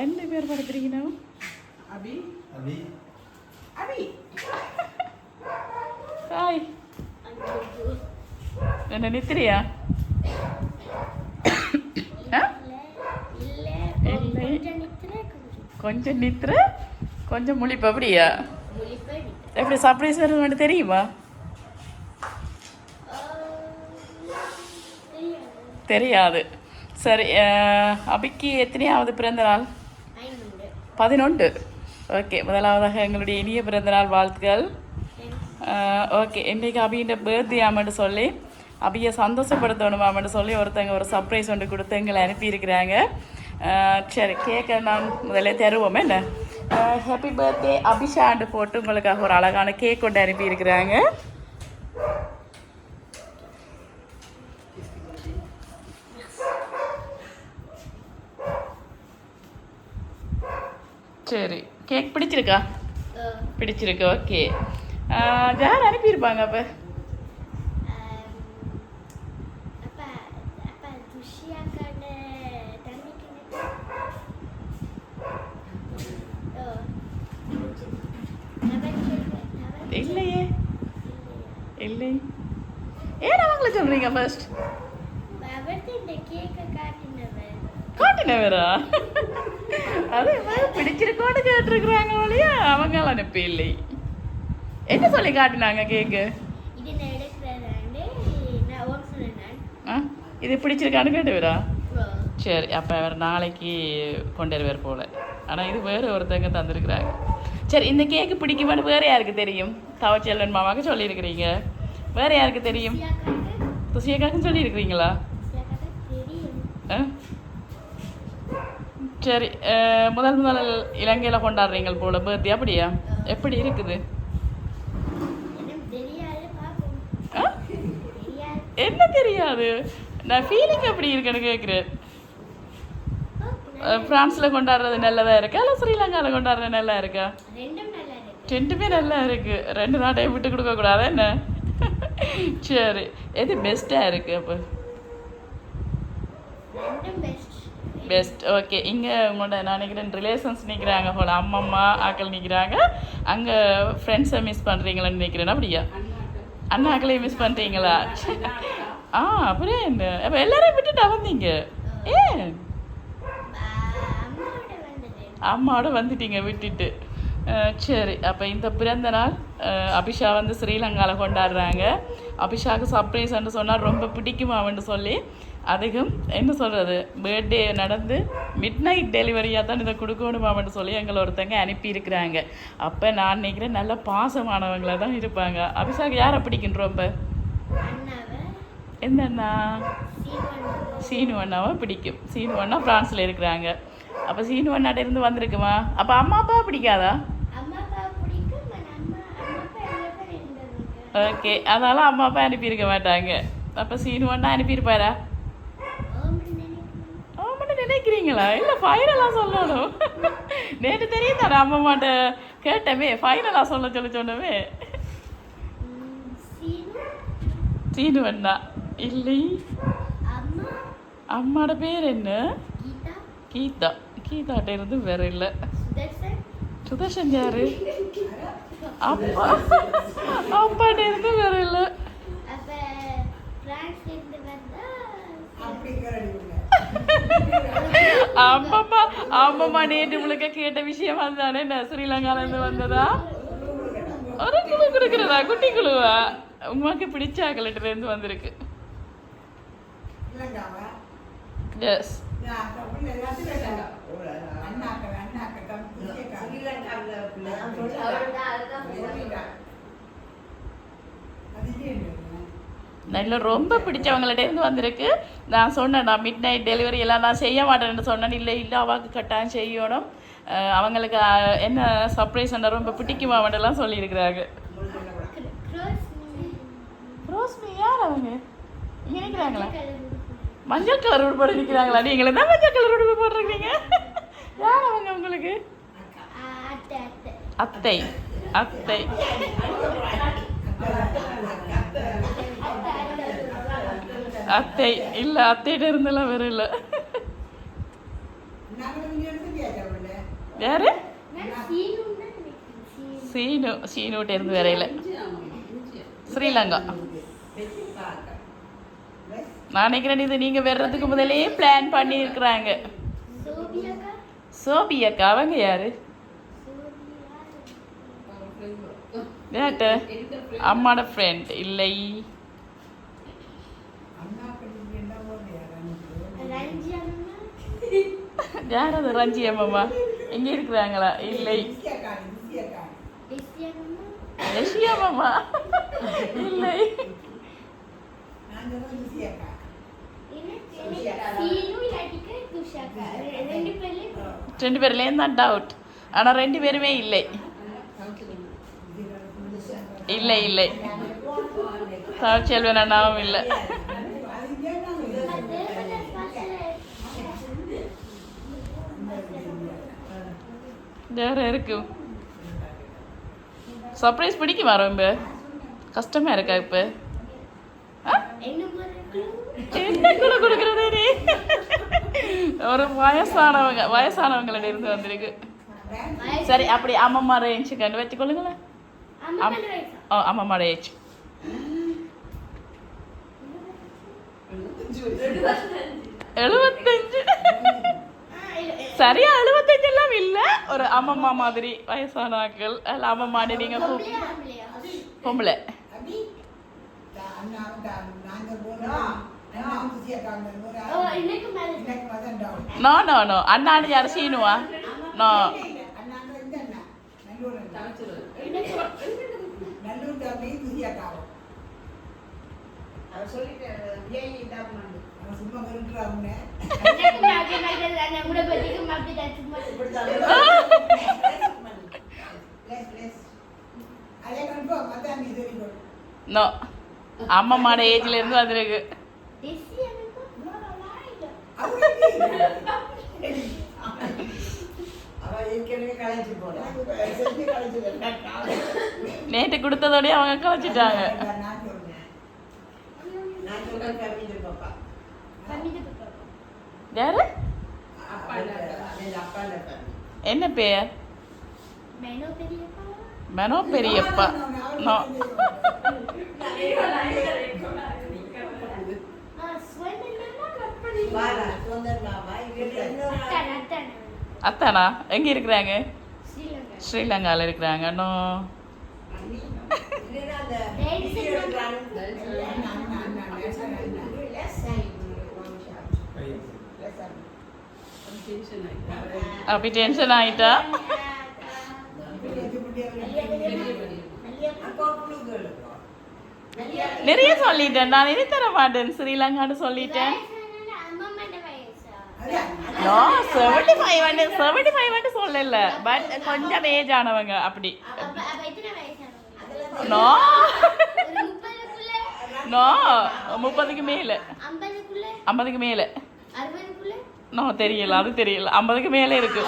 ரெண்டு பேர் படுத்துறீங்க அபி அபி அபி ஹாய் என்ன நித்திரியா இல்லை கொஞ்சம் நித்திர கொஞ்சம் முழிப்பு அப்படியா எப்படி சர்ப்ரைஸ் வருது மட்டும் தெரியுமா தெரியாது சரி அபிக்கு எத்தனையாவது பிறந்த நாள் 11 ஓகே முதலாவதாக எங்களுடைய இனிய பிறந்தநாள் வாழ்த்துக்கள் ஓகே இன்றைக்கு அபியின் பர்த்டே ஆமென்னு சொல்லி அபியை சந்தோஷப்படுத்தணுமாமென்னு சொல்லி ஒருத்தங்க ஒரு சர்ப்ரைஸ் ஒன்று கொடுத்து எங்களை அனுப்பியிருக்கிறாங்க சரி கேட்க நான் முதல்ல தருவோம் என்ன ஹாப்பி பர்த்டே அபிஷாண்டு போட்டு உங்களுக்காக ஒரு அழகான கேக் கொண்டு அனுப்பியிருக்கிறாங்க சரி கேக் பிடிச்சிருக்கா பிடிச்சிருக்கு ஓகே யார் அனுப்பியிருப்பாங்க அப்போ இல்லையே இல்லை ஏன் அவங்கள சொல்கிறீங்க ஃபர்ஸ்ட் காட்டினவரா அது பிடிச்சிருக்கோன்னு கேட்டிருக்கிறாங்க இல்லையா அவங்கள அனுப்பி இல்லை என்ன சொல்லி காட்டினாங்க கேக்கு இது பிடிச்சிருக்கான்னு கேட்டுவரா சரி அப்போ அவர் நாளைக்கு கொண்டு வருவார் போல் ஆனால் இது வேறு ஒருத்தங்க தந்துருக்குறாங்க சரி இந்த கேக்கு பிடிக்குமான்னு வேறு யாருக்கு தெரியும் தவச்செல்வன் மாமாவுக்கு சொல்லியிருக்கிறீங்க வேறு யாருக்கு தெரியும் துசியக்காக்குன்னு சொல்லியிருக்கிறீங்களா சரி முதல் இலங்கையில் கொண்டாடுறீங்க போல பர்த்டே அப்படியா எப்படி இருக்குது என்ன தெரியாது நான் ஃபீலிங் எப்படி இருக்குன்னு கேட்குறேன் ஃப்ரான்ஸில் கொண்டாடுறது நல்லதா இருக்கா இல்லை ஸ்ரீலங்காவில் கொண்டாடுறது நல்லா இருக்கா ரெண்டுமே நல்லா இருக்கு ரெண்டு நாட்டையும் விட்டு கொடுக்கக்கூடாது என்ன சரி எது பெஸ்ட்டாக இருக்குது அப்போ பெஸ்ட் ஓகே இங்கே உங்களோட நான் நினைக்கிறேன் ரிலேஷன்ஸ் நிற்கிறாங்க போல் அம்மம்மா ஆக்கள் நிற்கிறாங்க அங்கே ஃப்ரெண்ட்ஸை மிஸ் பண்ணுறீங்களான்னு நினைக்கிறேன் அப்படியா அண்ணாக்களையும் மிஸ் பண்ணுறீங்களா அப்படியே என்ன அப்போ எல்லாரையும் விட்டுட்டா வந்தீங்க ஏன் அம்மாவோட வந்துட்டீங்க விட்டுட்டு சரி அப்போ இந்த பிறந்த நாள் அபிஷா வந்து ஸ்ரீலங்காவில் கொண்டாடுறாங்க அபிஷாவுக்கு சர்ப்ரைஸ்ன்னு சொன்னால் ரொம்ப பிடிக்குமாவன்னு சொல்லி அதிகம் என்ன சொல்கிறது பர்த்டே நடந்து மிட் நைட் டெலிவரியாக தான் இதை கொடுக்கணுமாவன்னு சொல்லி எங்களை ஒருத்தங்க அனுப்பியிருக்கிறாங்க அப்போ நான் நினைக்கிறேன் நல்ல பாசமானவங்களாக தான் இருப்பாங்க அபிஷாவுக்கு யாரை பிடிக்கும் ரொம்ப என்னண்ணா சீனு அண்ணாவை பிடிக்கும் சீனு அண்ணா ஃப்ரான்ஸில் இருக்கிறாங்க அப்போ சீனு அண்ணாட்ட இருந்து வந்திருக்குமா அப்போ அம்மா அப்பா பிடிக்காதா ஓகே அதனால அம்மா அப்பா அனுப்பியிருக்க மாட்டாங்க அப்போ சீனு அண்ணா அனுப்பியிருப்பாரா நினைக்கிறீங்களா இல்லை ஃபைனலாக சொல்லணும் நேற்று தெரியும் தானே அம்மா மாட்ட கேட்டவே ஃபைனலாக சொல்ல சொன்னவே சீனு அண்ணா இல்லை அம்மாவோட பேர் என்ன கீதா கீதாட்ட இருந்து வேற இல்லை சுதர்ஷன் யாரு அப்பா அப்பாட்ட இருந்து வேற இல்லை அம்மம்மா நேற்று முழுக்க கேட்ட விஷயம் அதுதானே என்ன ஸ்ரீலங்காலேருந்து வந்ததா ஒரு குழு கொடுக்குறதா குட்டி குழுவா உமாக்கு பிடிச்ச ஆக்கலட்டிலேருந்து வந்திருக்கு எஸ் நல்ல ரொம்ப பிடிச்சவங்கள்ட்ட இருந்து வந்திருக்கு நான் சொன்னேன் நான் மிட் நைட் டெலிவரி எல்லாம் நான் செய்ய மாட்டேன்னு சொன்னேன் இல்லை அவாக்கு கட்டாயம் செய்யணும் அவங்களுக்கு என்ன சர்ப்ரைஸ் பண்ண ரொம்ப பிடிக்குமா அவன்லாம் சொல்லியிருக்கிறாங்க ரோஸ்மி யார் அவங்க இங்கே நிற்கிறாங்களா மஞ்சள் கலர் உடுப்போட நிற்கிறாங்களா நீங்களே தான் மஞ்சள் கலர் உடுப்பு போட்டிருக்கீங்க யார் அவங்க உங்களுக்கு அத்தை அத்தை அத்தை இல்லை அத்தைகிட்ட இருந்தெல்லாம் வேற இல்லை யாரு சீனு சீனுகிட்ட இருந்து வரையில ஸ்ரீலங்கா. நான் நினைக்கிறேன் இது நீங்க வர்றதுக்கு முதலே பிளான் பண்ணி இருக்கிறாங்க. சோபியாக்கா அவங்க யாரு? அம்மாட ஃப்ரெண்ட் இல்லை. யார் அது? ரஞ்சி அம்மாவா? எங்க இருக்கிறாங்களா? இல்லை. லட்சியா மாமா இல்லை. ரெண்டு பேர்லேயும் தான் டவுட். ஆனால் ரெண்டு பேருமே இல்லை. இல்லை இல்லை. தமிழ்ச்செல்வன் அண்ணாவும் இல்லை. வேறு இருக்கு. சர்ப்ரைஸ் பிடிக்குமா ரொம்ப? கஷ்டமாக இருக்கா இப்போ? என்ன கொடுக்குறது நீ? ஒரு வயசானவங்களிட இருந்து வந்திருக்கு. சரி அப்படி அம்மம்மா ரேஞ்சு கண்டு வச்சுக்கொள்ளுங்களேன். அம்மம்மா ரேஞ்ச் 75. சரியா 75 எல்லாம் இல்ல. ஒரு அம்மம்மா மாதிரி வயசான ஆட்கள். அல்ல அம்மம்மாடி நீங்க பொம்பளை. No no no. அண்ணாண்டு யார்? சீனுவா? நோ. நோ. அம்மம்மாட ஏஜ்ல இருந்து வந்திருக்கு. நேற்று கொடுத்ததோடய அவங்க கலைச்சிட்டாங்க. யாரு? என்ன பேர்? மெனோ பெரியப்பா. நோ. அத்தானா? எங்க இருக்கிறாங்க? ஸ்ரீலங்காவில் இருக்கிறாங்க. நோ. அப்படி டென்ஷன் ஆயிட்டா? நிறைய சொல்லிட்டேன் நான். இனி தர மாட்டேன். ஸ்ரீலங்கான்னு சொல்லிட்டேன். நோ 75 சொல்லல. பட் கொஞ்சம் ஏஜ் ஆனவங்க அப்படி. நோ நோ 30க்கு மேல. 50க்கு மேல. நோ தெரியல. அது தெரியல. 50க்கு மேல இருக்கு.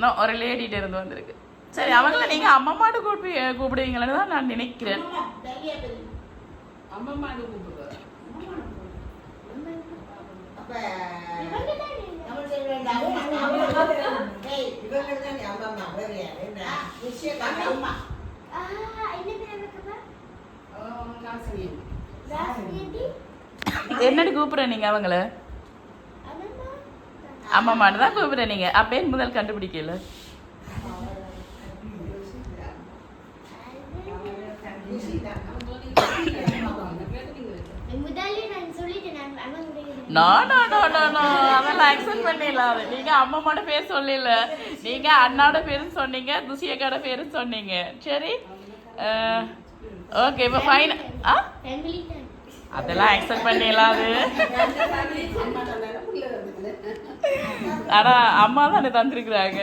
நோ ஒரு லேடிட்ட இருந்து வந்திருக்கு. சரி அவங்கள நீங்க அம்மம்மாடு கூப்பிடுவீங்களன்னு தான் நான் நினைக்கிறேன். என்னடி கூப்பிடுற நீங்க அவங்கள? அம்மம்மாடு தான் கூப்பிடுற நீங்க. அப்பேன் முதல் கண்டுபிடிக்கல. No no no no no. அதெல்லாம் அக்செப்ட் பண்ணிடலாம். நீங்க அம்மாவோட பேர் சொல்லல. நீங்க அண்ணாவோட பேரும் சொன்னீங்க. துசியக்காட பேரும் சொன்னீங்க. சரி ஓகே. இப்போ ஃபைன். அதெல்லாம் அக்செப்ட் பண்ணிடலாம். அது ஆனா அம்மா தானே தந்துருக்குறாங்க.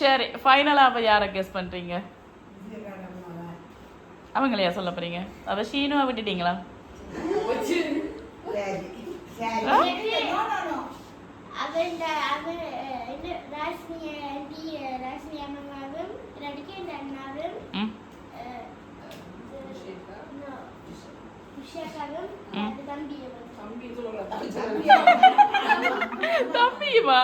சரி ஃபைனலாக அப்போ யாரை கெஸ் பண்ணுறீங்க? அவங்களையா சொல்ல போறீங்க? அவ ஷீனுவை விட்டுட்டீங்களா? தம்பியுமா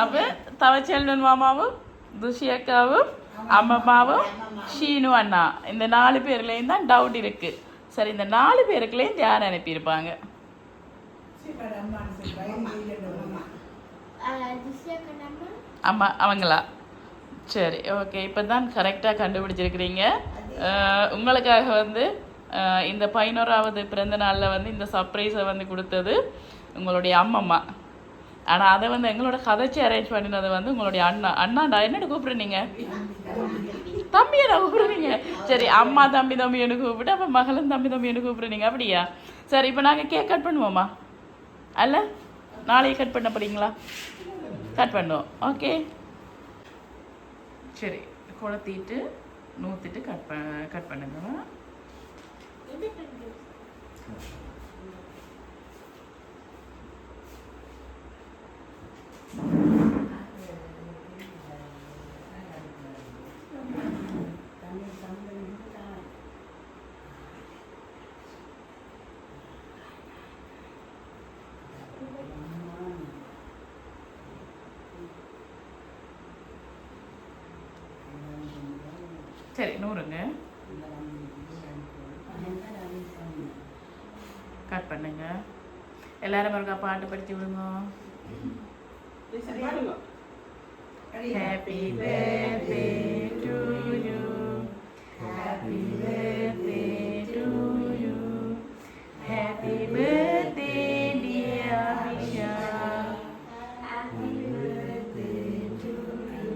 அப்போ தவச்செல்வன் மாமாவும் துஷி அக்காவும் அம்மம்மாவும் ஷீனு அண்ணா இந்த 4 பேர்லேயும் தான் டவுட் இருக்கு. சரி, இந்த 4 பேருக்குலேயும் யார் அனுப்பியிருப்பாங்க? அம்மா அவங்களா? சரி, ஓகே. இப்போ தான் கரெக்டாக கண்டுபிடிச்சிருக்கிறீங்க. உங்களுக்காக வந்து இந்த 11வது பிறந்த நாளில் வந்து இந்த சர்ப்ரைஸை வந்து கொடுத்தது உங்களுடைய அம்மம்மா. ஆனால் அதை வந்து எங்களோட கதைச்சி அரேஞ்ச் பண்ணினது வந்து உங்களுடைய அண்ணாண்டா. என்னென்னு கூப்பிடுறீங்க? தம்பியை நான் கூப்பிடுறீங்க. சரி, அம்மா தம்பி எனக்கு கூப்பிட்டு அப்போ மகளும் தம்பி எனக்கு கூப்பிடுறீங்க. அப்படியா? சரி, இப்போ நாங்கள் கேக் கட் பண்ணுவோம்மா? அல்ல, நாளைக்கு கட் பண்ண போறீங்களா? கட் பண்ணுவோம். ஓகே, சரி. கொளுத்திட்டு நூற்றிட்டு கட் பண்ணுங்கம்மா. சரி, 100ங்க. கட் பண்ணுங்க. எல்லாரும் ஒருக்கா பாட்டு படிச்சு விடுங்க. Happy birthday to you, happy birthday to you, happy birthday dear Abisha, happy birthday to you.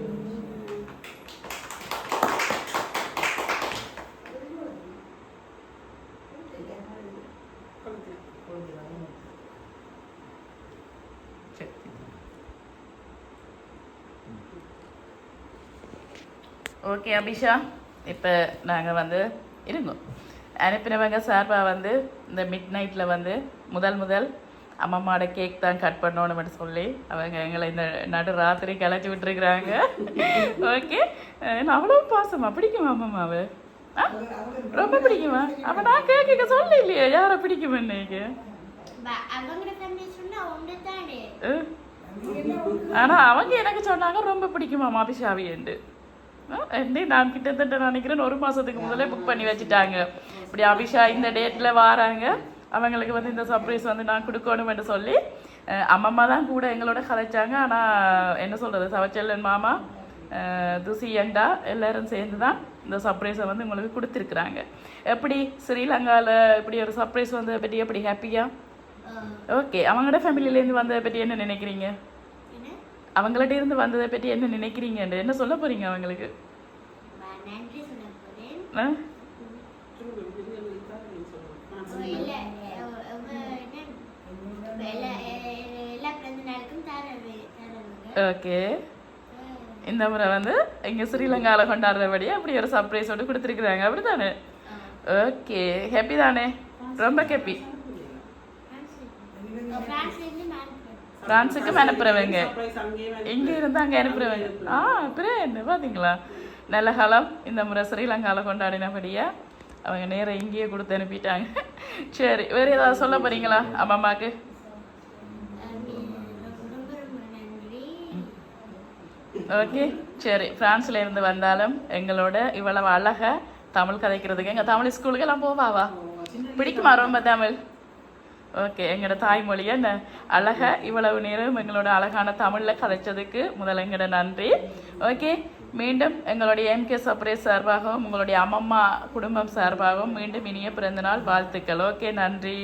Okay Abisha, இப்போ நாங்கள் வந்து இருங்கோம். அனுப்பினவங்க சார்பாக வந்து இந்த மிட் நைட்டில் வந்து முதல் அம்மம்மாவோட கேக் தான் கட் பண்ணணும்னு சொல்லி அவங்க எங்களை இந்த நடு ராத்திரி கிளச்சி விட்டுருக்குறாங்க. ஓகே, நான் அவ்வளோ பாசமா பிடிக்குமா அம்மம்மாவை? ரொம்ப பிடிக்குமா? அப்போ நான் கேட்க சொல்ல இல்லையா யாரை பிடிக்குமென்னு? ஆனால் அவங்க எனக்கு சொன்னாங்க ரொம்ப பிடிக்குமாமா அபிஷாவியண்டு. நான் கிட்டத்தட்ட நினைக்கிறேன் 1 மாதத்துக்கு முதலே புக் பண்ணி வச்சுட்டாங்க. இப்படி அபிஷா இந்த டேட்டில் வராங்க, அவங்களுக்கு வந்து இந்த சர்ப்ரைஸ் வந்து நான் கொடுக்கணும்னு சொல்லி அம்மம்மா தான் கூட எங்களோட கதைச்சாங்க. ஆனால் என்ன சொல்கிறது, தவச்செல்வன் மாமா துசி அண்டா எல்லோரும் சேர்ந்து தான் இந்த சர்ப்ரைஸை வந்து உங்களுக்கு கொடுத்துருக்குறாங்க. எப்படி ஸ்ரீலங்காவில் இப்படி ஒரு சர்ப்ரைஸ் வந்ததை பற்றி எப்படி ஹாப்பியா? ஓகே, அவங்களோட ஃபேமிலியிலேருந்து வந்ததை பற்றி என்ன நினைக்கிறீங்க? அவங்கள்ட்ட இருந்து வந்ததை பற்றி என்ன நினைக்கிறீங்க? என்ன சொல்ல போறீங்க அவங்களுக்கு? ஓகே, இந்த முறை வந்து இங்கே ஸ்ரீலங்காவில் கொண்டாடுறபடி அப்படி ஒரு சர்ப்ரைஸோடு கொடுத்துருக்குறாங்க, அப்படி தானே? ஓகே, ஹாப்பி தானே? ரொம்ப ஹாப்பி. பிரான்ஸுக்கு அனுப்புறவங்க இங்கே இருந்து அங்கே அனுப்புறவங்க. அப்புறம் என்ன பார்த்தீங்களா, நல்ல காலம் இந்த முறை ஸ்ரீலங்காவில் கொண்டாடினபடியா அவங்க நேரம் இங்கேயே கொடுத்து அனுப்பிட்டாங்க. சரி, வேறு ஏதாவது சொல்ல போறீங்களா அம்மாவுக்கு? ஓகே, சரி. பிரான்ஸ்ல இருந்து வந்தாலும் எங்களோட இவ்வளவு அழகா தமிழ் கதைக்கிறதுக்கு எங்கள் தமிழ் ஸ்கூலுக்கு எல்லாம் போவாவா? பிடிக்குமா ரொம்ப தமிழ்? ஓகே, எங்களோட தாய்மொழி என்ன அழகா இவ்வளவு நேரம் எங்களோட அழகான தமிழில் கதைச்சதுக்கு முதல்ல எங்களோட நன்றி. ஓகே, மீண்டும் எங்களுடைய எம்கே சர்ப்ரைஸ் சார்பாகவும் உங்களுடைய அம்மம்மா குடும்பம் சார்பாகவும் மீண்டும் இனிய பிறந்தநாள் வாழ்த்துக்கள். ஓகே, நன்றி.